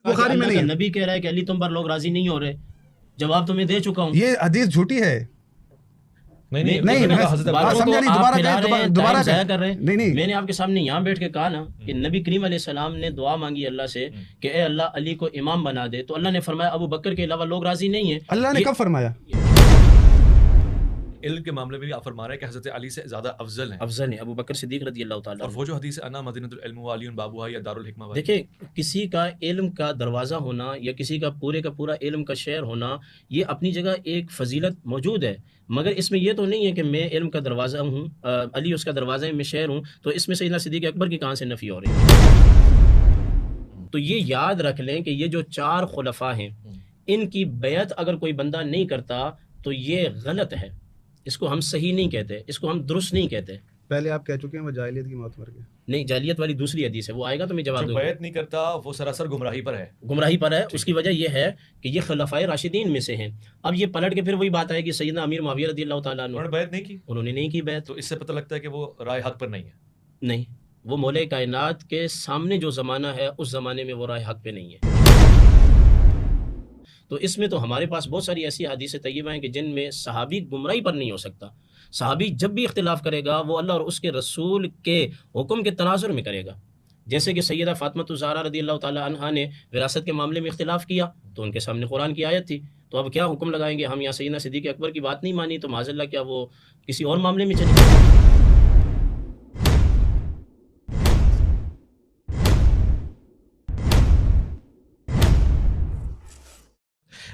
بخاری میں نہیں ہے. نبی کہہ رہا ہے کہ علی تم پر لوگ راضی نہیں ہو رہے. جواب تمہیں دے چکا ہوں. یہ حدیث جھوٹی ہے. نہیں میں نے آپ کے سامنے یہاں بیٹھ کے کہا نا کہ نبی کریم علیہ السلام نے دعا مانگی اللہ سے کہ اے اللہ علی کو امام بنا دے, تو اللہ نے فرمایا ابو بکر کے علاوہ لوگ راضی نہیں ہیں. اللہ نے کب فرمایا؟ علم کے معاملے میں بھی آپ فرما رہے ہیں کہ حضرت علی سے زیادہ افضل ہیں ابو بکر صدیق رضی اللہ تعالیٰ. اور وہ جو حدیث انا مدینۃ العلم وعلی بابوہا یا دارالحکمہ, دیکھیں کسی کا علم کا دروازہ ہونا یا کسی کا پورا علم کا شہر ہونا یہ اپنی جگہ ایک فضیلت موجود ہے, مگر اس میں یہ تو نہیں ہے کہ میں علم کا دروازہ ہوں, علی اس کا دروازہ ہے, میں شہر ہوں, تو اس میں سیدنا صدیق اکبر کی کہاں سے نفی ہو رہی ہے؟ تو یہ یاد رکھ لیں کہ یہ جو 4 خلفاء ہیں ان کی بیعت اگر کوئی بندہ نہیں کرتا تو یہ غلط ہے, اس کو ہم صحیح نہیں کہتے, اس کو ہم درست نہیں کہتے. پہلے آپ کہہ چکے ہیں وہ جاہلیت کی موت مر گئے. نہیں, جاہلیت والی دوسری حدیث ہے, وہ آئے گا تو میں جواب دوں گا. بیعت نہیں کرتا وہ سراسر گمراہی پر ہے. اس کی وجہ یہ ہے کہ یہ خلفائے راشدین میں سے ہیں. اب یہ پلٹ کے پھر وہی بات ہے کہ سیدنا امیر معاویہ رضی اللہ تعالیٰ عنہ بیعت نہیں کی, انہوں نے نہیں کی بیعت. تو اس سے پتہ لگتا ہے کہ وہ رائے حق پر نہیں ہے. نہیں, وہ مولا کائنات کے سامنے جو زمانہ ہے اس زمانے میں وہ رائے حق پہ نہیں ہے. تو اس میں تو ہمارے پاس بہت ساری ایسی حدیث طیبہ ہیں کہ جن میں صحابی گمراہی پر نہیں ہو سکتا. صحابی جب بھی اختلاف کرے گا وہ اللہ اور اس کے رسول کے حکم کے تناظر میں کرے گا. جیسے کہ سیدہ فاطمہ الزہرا رضی اللہ تعالی عنہا نے وراثت کے معاملے میں اختلاف کیا تو ان کے سامنے قرآن کی آیت تھی, تو اب کیا حکم لگائیں گے؟ ہم یہاں سیدنا صدیق اکبر کی بات نہیں مانی تو معاذ اللہ کیا وہ کسی اور معاملے میں چلے گئے؟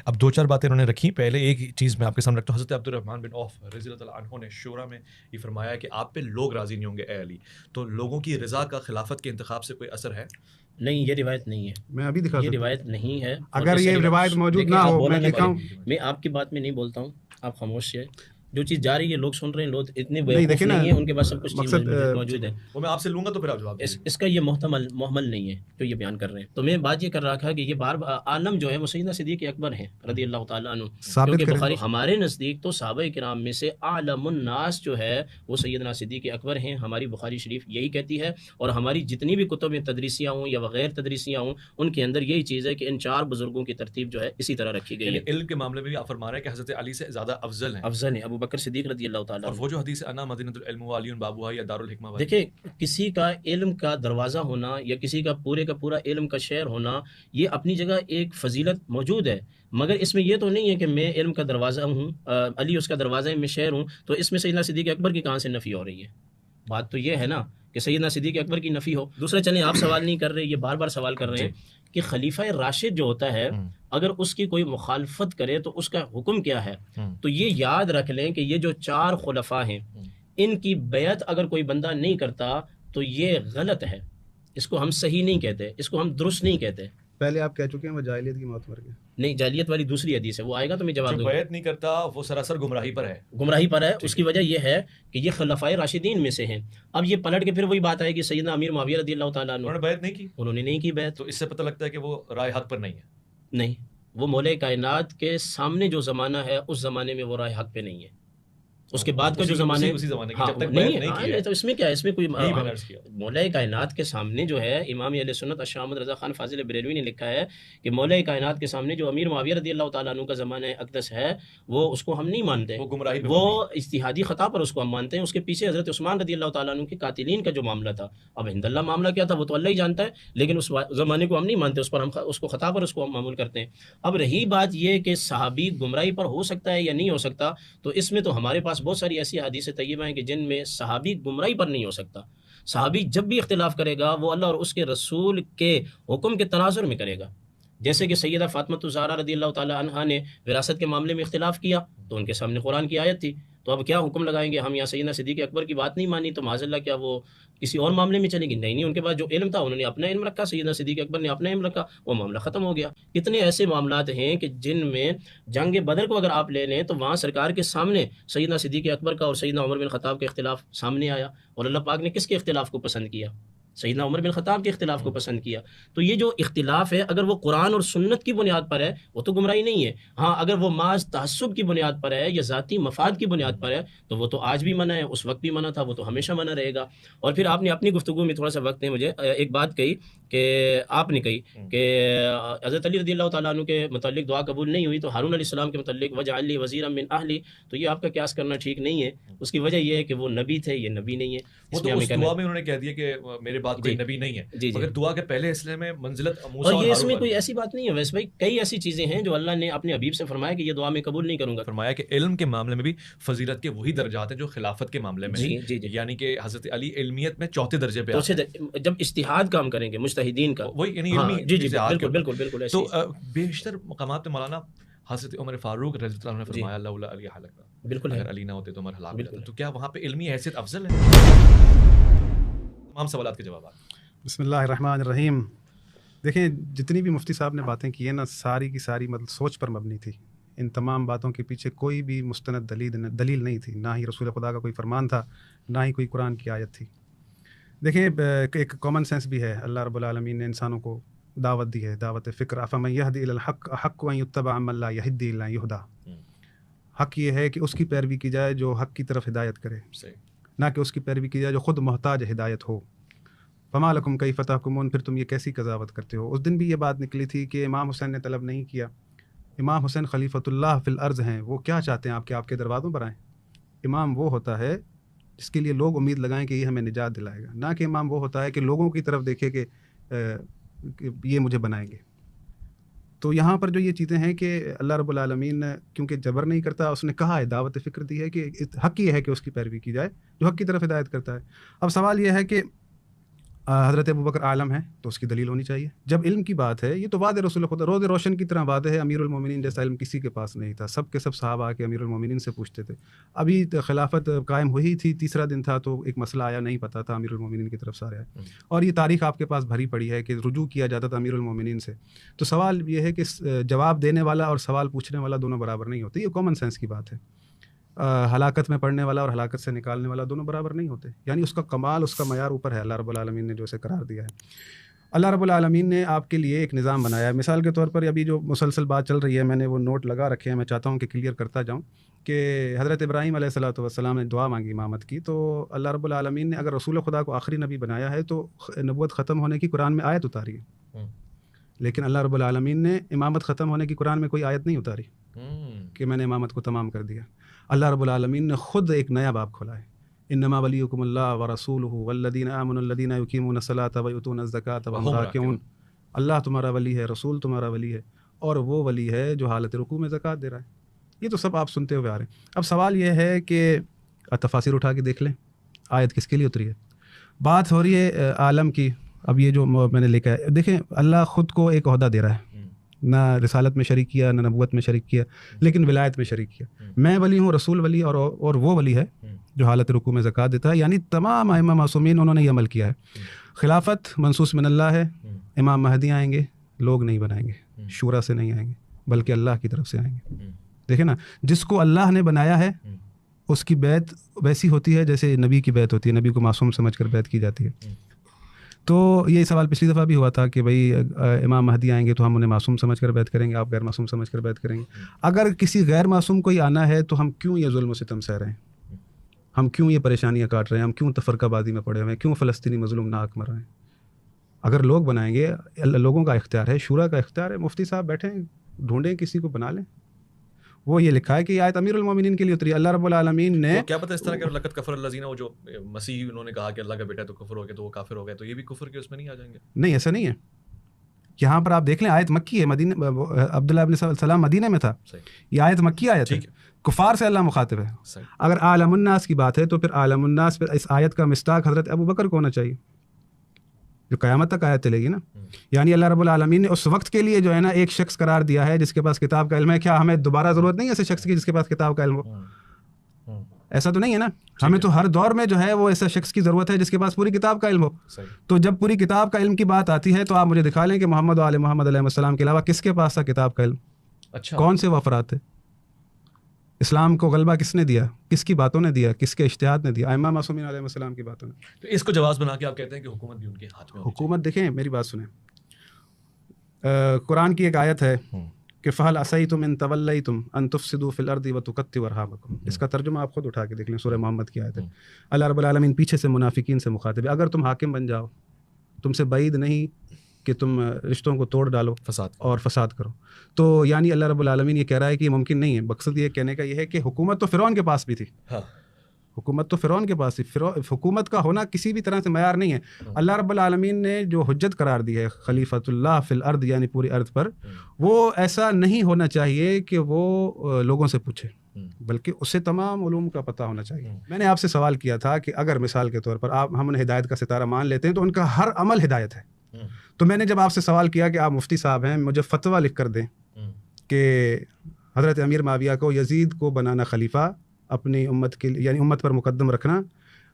اب 2-4 باتیں انہوں نے رکھی. پہلے ایک چیز میں آپ کے سامنے رکھتا ہوں. حضرت عبد الرحمن بن عوف رضی اللہ عنہ نے شورا میں یہ فرمایا کہ آپ پہ لوگ راضی نہیں ہوں گے اے علی. تو لوگوں کی رضا کا خلافت کے انتخاب سے کوئی اثر ہے؟ نہیں, یہ روایت نہیں ہے. میں ابھی دکھا یہ روایت نہیں ہے. اگر یہ روایت موجود نہ ہو میں دکھاؤں. میں آپ کی بات میں نہیں بولتا ہوں, آپ خاموش ہیں. جو چیز جا رہی ہے لوگ سن رہے ہیں, لوگ اتنے بیوقوف نہیں ہیں, ان کے پاس سب کچھ موجود ہے. وہ میں آپ سے لوں گا تو پھر آپ جواب. اس کا یہ محتمل نہیں ہے جو یہ بیان کر رہے ہیں. تو میں بات یہ کر رہا تھا کہ یہ عالم جو ہے وہ سیدنا صدیق اکبر ہیں رضی اللہ تعالیٰ عنہ, کیونکہ بخاری ہمارے نزدیک تو صحابہ کرام میں سے اعلم الناس جو ہے وہ سیدنا صدیق اکبر ہیں. ہماری بخاری شریف یہی کہتی ہے, اور ہماری جتنی بھی کتب تدریسیاں ہوں یا غیر تدریسیاں ہوں ان کے اندر یہی چیز ہے کہ ان 4 بزرگوں کی ترتیب جو ہے اسی طرح رکھی گئی ہے. علم کے معاملے میں بھی آپ فرما رہے ہیں کہ حضرت علی سے زیادہ افضل ہیں ابو بکر صدیق رضی اللہ تعالیٰ. اور وہ جو حدیث انا مدینۃ العلم وعلی بابوہا یا دارالحکمہ, دیکھیں کسی کا علم کا دروازہ ہونا یا کسی کا پورا علم کا شہر ہونا یہ اپنی جگہ ایک فضیلت موجود ہے, مگر اس میں یہ تو نہیں ہے کہ میں علم کا دروازہ ہوں, علی اس کا دروازہ ہے, میں شہر ہوں, تو اس میں سیدنا صدیق اکبر کی کہاں سے نفی ہو رہی ہے؟ بات تو یہ ہے نا کہ سیدنا صدیق اکبر کی نفی ہو. دوسرا چلیں آپ سوال نہیں کر رہے, یہ بار سوال کر رہے ہیں کہ خلیفہ راشد جو ہوتا ہے اگر اس کی کوئی مخالفت کرے تو اس کا حکم کیا ہے؟ تو یہ یاد رکھ لیں کہ یہ جو 4 خلفاء ہیں ان کی بیعت اگر کوئی بندہ نہیں کرتا تو یہ غلط ہے, اس کو ہم صحیح نہیں کہتے, اس کو ہم درست نہیں کہتے. پہلے آپ کہہ چکے ہیں وہ جاہلیت کی موت مر گئے. نہیں, جاہلیت والی دوسری حدیث ہے, وہ آئے گا تو میں جواب دوں گا. بیعت نہیں کرتا وہ سراسر گمراہی پر ہے. اس کی وجہ یہ ہے کہ یہ خلفائے راشدین میں سے ہیں. اب یہ پلٹ کے پھر وہی بات ہے کہ سیدنا امیر معاویہ رضی اللہ تعالیٰ عنہ انہوں نے نہیں کی بیعت. تو اس سے پتہ لگتا ہے کہ وہ رائے حق پر نہیں ہے. نہیں, وہ مولا کائنات کے سامنے جو زمانہ ہے اس زمانے میں وہ رائے حق پہ نہیں ہے. اس کے بعد کا جو زمانے تو اس میں کیا ہے, اس میں کوئی مولا کائنات کے سامنے جو ہے امام اہل سنت شاہ احمد رضا خان فاضل بریلوی نے لکھا ہے کہ مولا کائنات کے سامنے جو امیر معاویہ رضی اللہ تعالیٰ عنہ کا زمانہ اقدس ہے وہ اس کو ہم نہیں مانتے, وہ اجتہادی خطا پر اس کو ہم مانتے ہیں. اس کے پیچھے حضرت عثمان رضی اللہ تعالیٰ عنہ کے قاتلین کا جو معاملہ تھا, اب ہند اللہ معاملہ کیا تھا وہ تو اللہ ہی جانتا ہے, لیکن اس زمانے کو ہم نہیں مانتے, اس پر ہم اس کو خطا پر اس کو ہم معمول کرتے ہیں. اب رہی بات یہ کہ صحابی گمراہی پر ہو سکتا ہے یا نہیں ہو سکتا, تو اس میں تو ہمارے پاس بہت ساری ایسی حدیث طیبہ ہیں کہ جن میں صحابی گمراہی پر نہیں ہو سکتا. صحابی جب بھی اختلاف کرے گا وہ اللہ اور اس کے رسول کے حکم کے تناظر میں کرے گا. جیسے کہ سیدہ فاطمہ الزہرا رضی اللہ تعالی عنہا نے وراثت کے معاملے میں اختلاف کیا تو ان کے سامنے قرآن کی آیت تھی, تو اب کیا حکم لگائیں گے؟ ہم یہاں سیدنا صدیق اکبر کی بات نہیں مانی تو معاذ اللہ کیا وہ کسی اور معاملے میں چلے گی؟ نہیں, ان کے پاس جو علم تھا انہوں نے اپنا علم رکھا, سیدنا صدیق اکبر نے اپنا علم رکھا, وہ معاملہ ختم ہو گیا. کتنے ایسے معاملات ہیں کہ جن میں جنگ بدر کو اگر آپ لے لیں تو وہاں سرکار کے سامنے سیدنا صدیق اکبر کا اور سیدنا عمر بن خطاب کا اختلاف سامنے آیا, اور اللہ پاک نے کس کے اختلاف کو پسند کیا؟ سیدنا عمر بن خطاب کے اختلاف کو پسند کیا. تو یہ جو اختلاف ہے اگر وہ قرآن اور سنت کی بنیاد پر ہے وہ تو گمراہی نہیں ہے. ہاں, اگر وہ محض تعصب کی بنیاد پر ہے یا ذاتی مفاد کی بنیاد پر ہے تو وہ تو آج بھی منع ہے, اس وقت بھی منع تھا, وہ تو ہمیشہ منع رہے گا. اور پھر آپ نے اپنی گفتگو میں تھوڑا سا وقت ہے مجھے ایک بات کہی کہ آپ نے کہی کہ حضرت علی رضی اللہ تعالیٰ عنہ کے متعلق دعا قبول نہیں ہوئی، تو ہارون علیہ السلام کے متعلق وجعل لی وزیرا من اہلی، تو یہ آپ کا قیاس کرنا ٹھیک نہیں ہے. اس کی وجہ یہ ہے کہ وہ نبی تھے، یہ نبی نہیں ہے. وہ تو اس دعا میں انہوں نے کہہ دیا کہ میرے بعد کوئی نبی نہیں ہے، مگر دعا کے پہلے حصے میں منزلت موسیٰ اور یہ اس میں کوئی ایسی بات نہیں ہے. ویسے بھائی کئی ایسی چیزیں ہیں جو اللہ نے اپنے حبیب سے فرمایا کہ یہ دعا میں قبول نہیں کروں گا. فرمایا کہ علم کے معاملے میں بھی فضیلت کے وہی درجات ہیں جو خلافت کے معاملے میں ہیں. یعنی کہ حضرت علی علمیت میں چوتھے درجے پہ آتے ہیں جب اجتہاد کام کریں گے مجتہدین کا، وہی یعنی علمی. جی بالکل. تو بیشتر مقامات میں مولانا حضرت عمر فاروق رضی اللہ عنہ نے فرمایا لولا علی ہلکنا، بالکل اگر علی نہ ہوتے تو عمر ہلاک ہو جاتا. تو کیا وہاں پہ علمی حیثیت افضل ہے؟ تمام سوالات کے جوابات. بسم اللہ الرحمن الرحیم. دیکھیں جتنی بھی مفتی صاحب نے باتیں کی ہیں نا، ساری کی ساری مطلب سوچ پر مبنی تھی. ان تمام باتوں کے پیچھے کوئی بھی مستند دلیل نہیں تھی، نہ ہی رسول خدا کا کوئی فرمان تھا، نہ ہی کوئی قرآن کی آیت تھی. دیکھیں ایک کامن سینس بھی ہے. اللہ رب العالمین نے انسانوں کو دعوت دی ہے، دعوت فکر. افمن یہدی الی الحق احق ان یتبع من لا یہدی الا یہدی. حق یہ ہے کہ اس کی پیروی کی جائے جو حق کی طرف ہدایت کرے، نہ کہ اس کی پیروی کی جائے جو خود محتاج ہدایت ہو. فما لکم کیف تحکمون، پھر تم یہ کیسی قضاوت کرتے ہو. اس دن بھی یہ بات نکلی تھی کہ امام حسین نے طلب نہیں کیا. امام حسین خلیفۃ اللہ فی الارض ہیں، وہ کیا چاہتے ہیں آپ کے دروازوں پر آئیں. امام وہ ہوتا ہے جس کے لیے لوگ امید لگائیں کہ یہ ہمیں نجات دلائے گا، نہ کہ امام وہ ہوتا ہے کہ لوگوں کی طرف دیکھے کہ یہ مجھے بنائیں گے. تو یہاں پر جو یہ چیزیں ہیں کہ اللہ رب العالمین نے کیونکہ جبر نہیں کرتا، اس نے کہا ہے، دعوت فکر دی ہے کہ حق یہ ہے کہ اس کی پیروی کی جائے جو حق کی طرف ہدایت کرتا ہے. اب سوال یہ ہے کہ حضرت ابوبکر عالم ہے تو اس کی دلیل ہونی چاہیے. جب علم کی بات ہے، یہ تو وعدہ رسول خدا روز روشن کی طرح وعدہ ہے. امیر المومنین جیسا علم کسی کے پاس نہیں تھا، سب کے سب صحابہ آ کے امیر المومنین سے پوچھتے تھے. ابھی خلافت قائم ہوئی تھی، تیسرا دن تھا، تو ایک مسئلہ آیا، نہیں پتہ تھا، امیر المومنین کی طرف سارے آئے. اور یہ تاریخ آپ کے پاس بھری پڑی ہے کہ رجوع کیا جاتا تھا امیر المومنین سے. تو سوال یہ ہے کہ جواب دینے والا اور سوال پوچھنے والا دونوں برابر نہیں ہوتے. یہ کامن سینس کی بات ہے. ہلاکت میں پڑھنے والا اور ہلاکت سے نکالنے والا دونوں برابر نہیں ہوتے. یعنی اس کا کمال، اس کا معیار اوپر ہے. اللہ رب العالمین نے جو اسے قرار دیا ہے. اللہ رب العالمین نے آپ کے لیے ایک نظام بنایا ہے. مثال کے طور پر ابھی جو مسلسل بات چل رہی ہے، میں نے وہ نوٹ لگا رکھے ہیں، میں چاہتا ہوں کہ کلیئر کرتا جاؤں کہ حضرت ابراہیم علیہ الصلوۃ والسلام نے دعا مانگی امامت کی. تو اللہ رب العالمین نے اگر رسول خدا کو آخری نبی بنایا ہے تو نبوت ختم ہونے کی قرآن میں آیت اتاری ہے. لیکن اللہ رب العالمین نے امامت ختم ہونے کی قرآن میں کوئی آیت نہیں اتاری کہ میں نے امامت کو تمام کر دیا. اللہ رب العالمین نے خود ایک نیا باب کھولا ہے. انما ولیکم اللہ ورسولہ والذین آمنوا الذین یقیمون الصلاۃ ویؤتون الزکاۃ وہم راکعون. اللہ تمہارا ولی ہے، رسول تمہارا ولی ہے، اور وہ ولی ہے جو حالت رکوع میں زکوٰۃ دے رہا ہے. یہ تو سب آپ سنتے ہوئے آ رہے ہیں. اب سوال یہ ہے کہ تفاسیر اٹھا کے دیکھ لیں آیت کس کے لیے اتری ہے. بات ہو رہی ہے عالم کی. اب یہ جو میں نے لکھا ہے، دیکھیں اللہ خود کو ایک عہدہ دے رہا ہے، نہ رسالت میں شریک کیا، نہ نبوت میں شریک کیا، لیکن ولایت میں شریک کیا. میں ولی ہوں، رسول ولی، اور وہ ولی ہے جو حالت رکوع میں زکوٰۃ دیتا ہے. یعنی تمام ائمہ معصومین انہوں نے یہ عمل کیا ہے. خلافت منصوص من اللہ ہے. امام مہدی آئیں گے، لوگ نہیں بنائیں گے، شورا سے نہیں آئیں گے، بلکہ اللہ کی طرف سے آئیں گے. دیکھیں نا، جس کو اللہ نے بنایا ہے اس کی بیعت ویسی ہوتی ہے جیسے نبی کی بیعت ہوتی ہے. نبی کو معصوم سمجھ کر بیعت کی جاتی ہے. تو یہ سوال پچھلی دفعہ بھی ہوا تھا کہ بھئی امام مہدی آئیں گے تو ہم انہیں معصوم سمجھ کر بیعت کریں گے، آپ غیر معصوم سمجھ کر بیعت کریں گے. اگر کسی غیر معصوم کو ہی آنا ہے تو ہم کیوں یہ ظلم و ستم سہ رہے ہیں؟ ہم کیوں یہ پریشانیاں کاٹ رہے ہیں؟ ہم کیوں تفرقہ بازی میں پڑے ہوئے ہیں؟ کیوں فلسطینی مظلوم ناحق مر رہے ہیں؟ اگر لوگ بنائیں گے، لوگوں کا اختیار ہے، شورا کا اختیار ہے. مفتی صاحب بیٹھیں، ڈھونڈیں کسی کو بنا لیں. وہ یہ لکھا ہے کہ یہ آیت امیر المومنین کے لیے اتری. اللہ رب العالمین نے کیا پتہ اس طرح کہ لقد کفر الذین، وہ جو مسیح انہوں نے کہا کہ اللہ کا بیٹا تو کفر ہو گیا، تو وہ کافر ہو گئے، تو یہ بھی کفر کے اس میں نہیں آ جائیں گے؟ نہیں، ایسا نہیں ہے. یہاں پر آپ دیکھ لیں، آیت مکی ہے. مدینہ، عبداللہ ابن سلام مدینہ میں تھا. یہ آیت مکی آیت ہے، کفار سے اللہ مخاطب ہے. اگر عالم الناس کی بات ہے تو پھر عالم الناس پھر اس آیت کا مصداق حضرت ابوبکر کو ہونا چاہیے، جو قیامت تک آیت چلے گی نا. یعنی اللہ رب العالمین نے اس وقت کے لیے جو ہے نا ایک شخص قرار دیا ہے جس کے پاس کتاب کا علم ہے. کیا ہمیں دوبارہ ضرورت نہیں ہے ایسے شخص کی جس کے پاس کتاب کا علم ہو؟ ایسا تو نہیں ہے نا. ہمیں تو ہر دور میں جو ہے وہ ایسا شخص کی ضرورت ہے جس کے پاس پوری کتاب کا علم ہو. تو جب پوری کتاب کا علم کی بات آتی ہے تو آپ مجھے دکھا لیں کہ محمد و آل محمد علیہ السلام کے علاوہ کس کے پاس تھا کتاب کا علم؟ اچھا، کون سے وہ افراد تھے؟ اسلام کو غلبہ کس نے دیا؟ کس کی باتوں نے دیا؟ کس کے اجتہاد نے دیا؟ ائمہ معصومین علیہ السلام کی باتوں نے. تو اس کو جواز بنا کے آپ کہتے ہیں کہ حکومت بھی ان کے ہاتھ میں. حکومت دیکھیں، میری بات سنیں. قرآن کی ایک آیت ہے کہ فَهَلْ عَصَيْتُمْ إِن تَوَلَّيْتُمْ أَن تُفْسِدُوا فِي الْأَرْضِ وَتُقَطِّعُوا أَرْحَامَكُمْ. اس کا ترجمہ آپ خود اٹھا کے دیکھ لیں، سورہ محمد کی آیت ہے. اللہ رب العالمین پیچھے سے منافقین سے مخاطب ہے. اگر تم حاکم بن جاؤ، تم سے بعید نہیں کہ تم رشتوں کو توڑ ڈالو اور فساد کرو. تو یعنی اللہ رب العالمین یہ کہہ رہا ہے کہ یہ ممکن نہیں ہے. مقصد یہ کہنے کا یہ ہے کہ حکومت تو فرعون کے پاس بھی تھی, حکومت تو فرعون کے پاس تھی. حکومت کا ہونا کسی بھی طرح سے معیار نہیں ہے. اللہ رب العالمین نے جو حجت قرار دی ہے خلیفۃ اللہ فی الارض یعنی پوری ارض پر, وہ ایسا نہیں ہونا چاہیے کہ وہ لوگوں سے پوچھے, بلکہ اسے تمام علوم کا پتہ ہونا چاہیے. میں نے آپ سے سوال کیا تھا کہ اگر مثال کے طور پر ہم انہیں ہدایت کا ستارہ مان لیتے ہیں تو ان کا ہر عمل ہدایت ہے. تو میں نے جب آپ سے سوال کیا کہ آپ مفتی صاحب ہیں, مجھے فتویٰ لکھ کر دیں کہ حضرت امیر معاویہ کو یزید کو بنانا خلیفہ اپنی امت کے یعنی امت پر مقدم رکھنا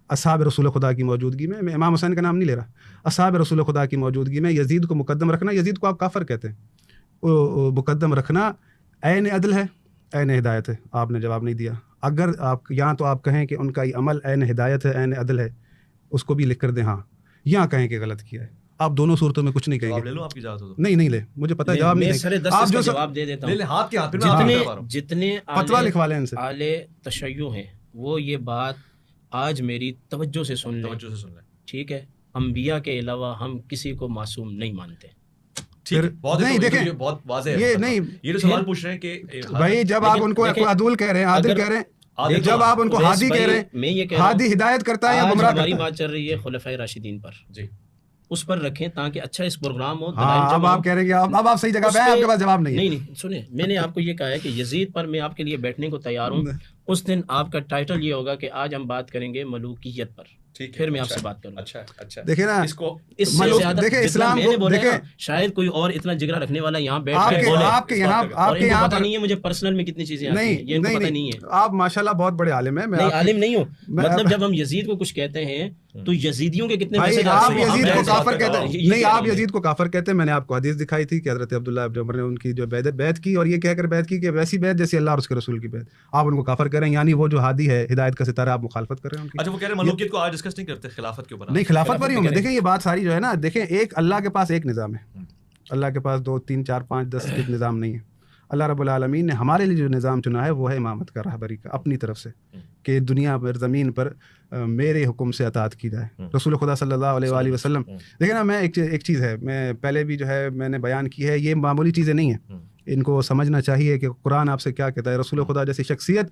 اصحاب رسول خدا کی موجودگی میں امام حسین کا نام نہیں لے رہا, اصحاب رسول خدا کی موجودگی میں یزید کو مقدم رکھنا, یزید کو آپ کافر کہتے ہیں, مقدم رکھنا عین عدل ہے, عین ہدایت ہے. آپ نے جواب نہیں دیا. اگر آپ یہاں تو آپ کہیں کہ ان کا یہ عمل عین ہدایت ہے, عین عدل ہے, اس کو بھی لکھ کر دیں ہاں, یہاں کہیں کہ غلط کیا ہے. آپ دونوں صورتوں میں کچھ نہیں کہیں گے. آپ کی اجازت ہو؟ نہیں لے, مجھے پتہ ہے جواب نہیں. آپ جو جواب دے دیتا ہوں. جتنے فتویٰ لکھوا لیں ان سے اہل تشیع ہیں وہ یہ بات آج میری توجہ سے سن لیں, ٹھیک ہے. انبیاء کے علاوہ ہم کسی کو معصوم نہیں مانتے. نہیں دیکھیں بہت واضح ہے. یہ نہیں یہ جو سوال پوچھ رہے ہیں کہ بھائی جب آپ ان کو عدول کہہ رہے ہیں, عادل کہہ رہے ہیں, جب آپ ان کو ہادی کہہ رہے ہیں, ہادی ہدایت کرتا ہے یا گمراہ کرتا ہے؟ ہماری بات چل رہی ہے خلفائے راشدین پر, جی اس پر رکھیں تاکہ اچھا اس پروگرام ہو. اب آپ کہہ رہے ہیں کہ اب آپ صحیح جگہ پہ ہیں, آپ کے پاس جواب نہیں ہے. نہیں سنیں, میں نے آپ کو یہ کہا ہے کہ یزید پر میں آپ کے لیے بیٹھنے کو تیار ہوں. اس دن آپ کا ٹائٹل یہ ہوگا کہ آج ہم بات کریں گے ملوکیت پر, پھر میں آپ سے بات کروں. اچھا دیکھیں نا, اس سے زیادہ اسلام کو دیکھیں شاید کوئی اور اتنا جگرا رکھنے والا یہاں بیٹھ کے بولے. آپ کے یہاں پتہ نہیں ہے مجھے پرسنل میں کتنی چیزیں آتی ہیں, یہ ان کو پتہ نہیں ہے. آپ ماشاءاللہ بہت بڑے عالم ہیں. میں عالم نہیں ہوں, مطلب جب ہم یزید کو کچھ کہتے ہیں تو یزیدیوں کے کتنے میسج آپ یزید کو کافر کہتے ہیں. نہیں, آپ یزید کو کافر کہتے ہیں. میں نے آپ کو حدیث دکھائی تھی کہ حضرت عبداللہ ابن عمر نے ان کی جو بیعت کی اور یہ کہہ کر بیعت کی کہ ویسی بیعت جیسے اللہ اور اس کے رسول کی بیعت. آپ ان کو کافر کر رہے ہیں, یعنی وہ جو ہادی ہے ہدایت کا ستارہ, آپ مخالفت کر رہے ہیں. اچھا, وہ کہہ رہے ہیں ملوکیت کو آج ڈسکس نہیں کرتے, خلافت کے اوپر نہیں, خلافت پر ہی ہوں. دیکھیں یہ بات ساری جو ہے نا, دیکھیں ایک اللہ کے پاس ایک نظام ہے, اللہ کے پاس 2 3 4 5 10 نظام نہیں ہے. اللہ رب العالمین نے ہمارے لیے جو نظام چنا ہے وہ ہے امامت کا, رہبری کا, اپنی طرف سے, کہ دنیا پر زمین پر میرے حکم سے اطاعت کی جائے. رسول خدا صلی اللہ علیہ وآلہ وسلم, دیکھیں نا, میں ایک چیز ہے میں پہلے بھی جو ہے میں نے بیان کی ہے, یہ معمولی چیزیں نہیں ہیں, ان کو سمجھنا چاہیے کہ قرآن آپ سے کیا کہتا ہے. رسول خدا جیسی شخصیت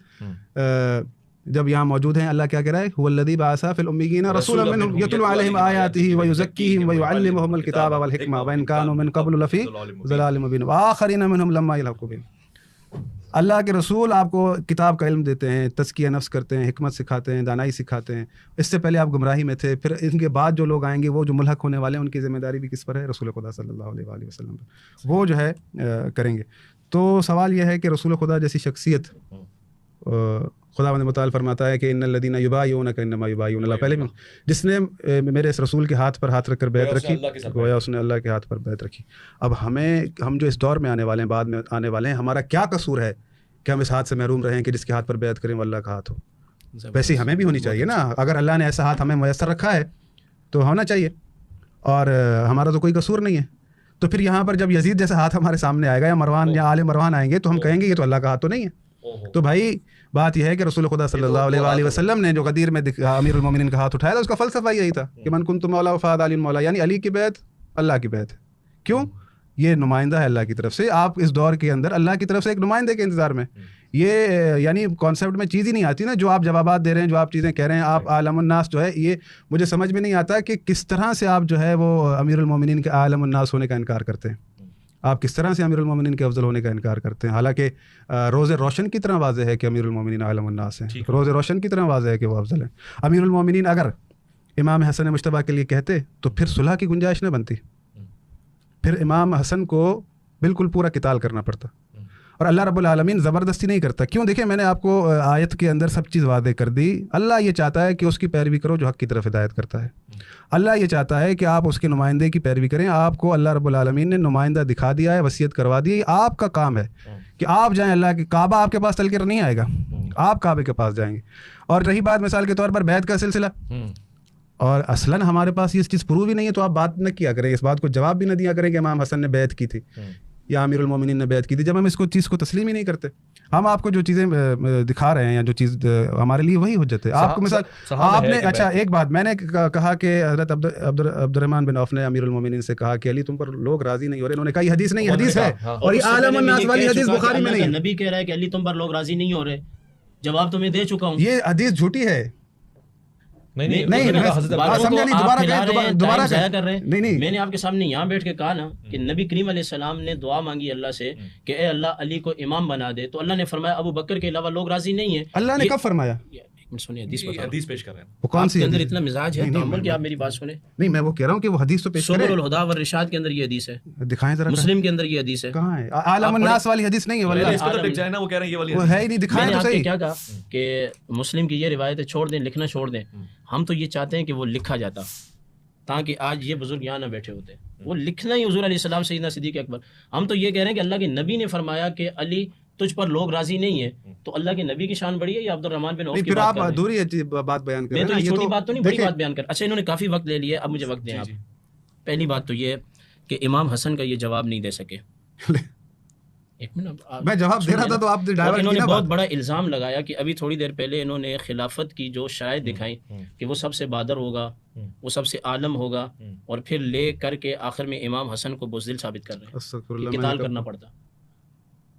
جب یہاں موجود ہیں, اللہ کیا کہہ رہا ہے, هو الذی بعث فی الامیین رسولا منهم یتلو علیہم آیاتہ ویزکیہم ویعلمہم الکتاب والحکمہ وان کانوا من قبل لفی ضلال مبین وآخرین منہم لما یلحقوا بہم. اللہ کے رسول آپ کو کتاب کا علم دیتے ہیں, تزکیہ نفس کرتے ہیں, حکمت سکھاتے ہیں, دانائی سکھاتے ہیں. اس سے پہلے آپ گمراہی میں تھے, پھر ان کے بعد جو لوگ آئیں گے وہ جو ملحق ہونے والے ہیں ان کی ذمہ داری بھی کس پر ہے؟ رسول خدا صلی اللہ علیہ وآلہ وسلم پر. وہ جو ہے کریں گے. تو سوال یہ ہے کہ رسول خدا جیسی شخصیت, خداوند متعال فرماتا ہے کہ ان الذین یبایعونک انما یبایعون اللہ, پہلے بھی جس نے میرے اس رسول کے ہاتھ پر ہاتھ رکھ کر بیعت رکھی گویا اس نے اللہ کے ہاتھ پر بیعت رکھی. اب ہم جو اس دور میں آنے والے ہیں, بعد میں آنے والے ہیں, ہمارا کیا قصور ہے کہ ہم اس ہاتھ سے محروم رہیں کہ جس کے ہاتھ پر بیعت کریں وہ اللہ کا ہاتھ ہو؟ ویسے ہمیں بھی ہونی چاہیے نا. اگر اللہ نے ایسا ہاتھ ہمیں میسر رکھا ہے تو ہونا چاہیے, اور ہمارا تو کوئی قصور نہیں ہے. تو پھر یہاں پر جب یزید جیسا ہاتھ ہمارے سامنے آئے گا یا مروان یا آل مروان آئیں گے تو ہم کہیں گے یہ تو اللہ کا ہاتھ تو نہیں ہے. تو بھائی بات یہ ہے کہ رسول خدا صلی اللہ علیہ وآلہ وسلم نے جو غدیر میں امیر المومنین کا ہاتھ اٹھایا تھا, اس کا فلسفہ یہی تھا کہ من کنت مولا فہذا علی مولا, یعنی علی کی بیعت اللہ کی بیعت ہے. کیوں؟ یہ نمائندہ ہے اللہ کی طرف سے. آپ اس دور کے اندر اللہ کی طرف سے ایک نمائندے کے انتظار میں, یہ یعنی کانسیپٹ میں چیز ہی نہیں آتی نا جو آپ جوابات دے رہے ہیں, جو آپ چیزیں کہہ رہے ہیں. آپ عالم الناس جو ہے, یہ مجھے سمجھ میں نہیں آتا کہ کس طرح سے آپ جو ہے وہ امیر المومنین کے عالم الناس ہونے کا انکار کرتے ہیں. آپ کس طرح سے امیر المومنین کے افضل ہونے کا انکار کرتے ہیں, حالانکہ روز روشن کی طرح واضح ہے کہ امیر المومنین عالم الناس ہیں. روز روشن کی طرح واضح ہے کہ وہ افضل ہیں. امیر المومنین اگر امام حسن مجتبیٰ کے لیے کہتے تو پھر صلح کی گنجائش نہ بنتی, پھر امام حسن کو بالکل پورا قتال کرنا پڑتا. اور اللہ رب العالمین زبردستی نہیں کرتا. کیوں؟ دیکھیں میں نے آپ کو آیت کے اندر سب چیز واضح کر دی. اللہ یہ چاہتا ہے کہ اس کی پیروی کرو جو حق کی طرف ہدایت کرتا ہے. اللہ یہ چاہتا ہے کہ آپ اس کے نمائندے کی پیروی کریں. آپ کو اللہ رب العالمین نے نمائندہ دکھا دیا ہے, وصیت کروا دی ہے. آپ کا کام ہے کہ آپ جائیں, اللہ کے کعبہ آپ کے پاس چل کر نہیں آئے گا, آپ کعبے کے پاس جائیں گے. اور رہی بات مثال کے طور پر بیعت کا سلسلہ, اور اصلاً ہمارے پاس یہ چیز پروف ہی نہیں ہے, تو آپ بات نہ کیا کریں, اس بات کو جواب بھی نہ دیا کریں کہ امام حسن نے بیعت کی تھی. یا امیر المومنین نے بیعت کی تھی، جب ہم اس کو چیز کو تسلیم ہی نہیں کرتے. ہم آپ کو جو چیزیں دکھا رہے ہیں یا جو چیز ہمارے لیے وہی حجت ہے. آپ کو مثال آپ نے اچھا ایک بات میں نے کہا کہ حضرت عبد الرحمن بن عوف نے امیر المومنین سے کہا کہ علی تم پر لوگ راضی نہیں ہو رہے. انہوں نے کہا یہ حدیث نہیں، حدیث ہے، اور یہ عالم الناس والی حدیث بخاری میں نہیں ہے. نبی کہہ رہا ہے کہ علی تم پر لوگ راضی نہیں ہو رہے، جواب تمہیں دے چکا ہوں. یہ حدیث جھوٹی ہے. نہیں میں نے آپ کے سامنے یہاں بیٹھ کے کہا نا کہ نبی کریم علیہ السلام نے دعا مانگی اللہ سے کہ اے اللہ علی کو امام بنا دے، تو اللہ نے فرمایا ابو بکر کے علاوہ لوگ راضی نہیں ہیں. اللہ نے کب فرمایا؟ حدیث پیش کر رہے ہیں. وہ کون سی اندر اتنا مزاج ہے تحمل کہ آپ میری بات سنیں. نہیں میں وہ کہہ رہا ہوں کہ وہ حدیث تو پیش کریں. سبل الہدی والرشاد کے اندر یہ حدیث ہے، دکھائیں ذرا. مسلم کے اندر یہ حدیث ہے. کہاں ہے؟ عالم الناس والی حدیث نہیں ہے واللہ. اس پہ تو ٹک جائے نا، وہ کہہ رہے ہیں یہ والی وہ ہے ہی نہیں. دکھائیں تو صحیح. کیا کہا کہ مسلم کی یہ روایتیں چھوڑ دیں، لکھنا چھوڑ دیں. ہم تو یہ چاہتے ہیں کہ وہ لکھا جاتا تاکہ آج یہ بزرگ یہاں نہ بیٹھے ہوتے. وہ لکھنا ہی حضور علیہ السلام سیدنا صدیق اکبر. ہم تو یہ کہہ رہے ہیں کہ اللہ کے نبی نے فرمایا کہ علی تجھ پر لوگ راضی نہیں ہیں، تو اللہ کے نبی کی شان بڑی ہے یا عبد الرحمن بن عوف کی بات کر رہے ہیں؟ پھر آپ دوری بات بیان کر رہے ہیں. میں تو یہ چھوٹی بات تو نہیں، بڑی بات بیان کر. اچھا انہوں نے کافی وقت لے لیا، اب مجھے وقت دیں آپ. پہلی بات تو یہ کہ امام حسن کا یہ جواب نہیں دے سکے. ایک منٹ میں جواب دے رہا تھا تو آپ ڈائیورٹ انہوں نے بہت بڑا الزام لگایا کہ ابھی تھوڑی دیر پہلے انہوں نے خلافت کی جو شرائط دکھائیں کہ وہ سب سے بادر ہوگا، وہ سب سے عالم ہوگا، اور پھر لے کر کے آخر میں امام حسن کو بزدل ثابت کر رہے ہیں. قتال کرنا پڑتا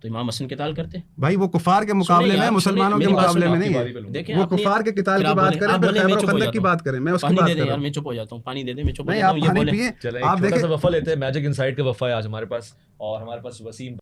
تو امام حسن قتال کرتے بھائی. وہ کفار کے مقابلے میں، مسلمانوں کے مقابلے میں نہیں ہے. وہ کفار کے قتال کی بات کریں، پھر خیبر و خندق کی بات کریں. میں اس کی بات کر رہا ہوں. میں چپ ہو جاتا ہوں. پانی دے دیں، میں چپ ہو نہیں. جاتا آپ ہوں. پانی پیئے. آپ دیکھیں وفا لیتے ہیں. میجک انسائٹ کا وفا ہے آج ہمارے پاس، اور ہمارے پاس وسیم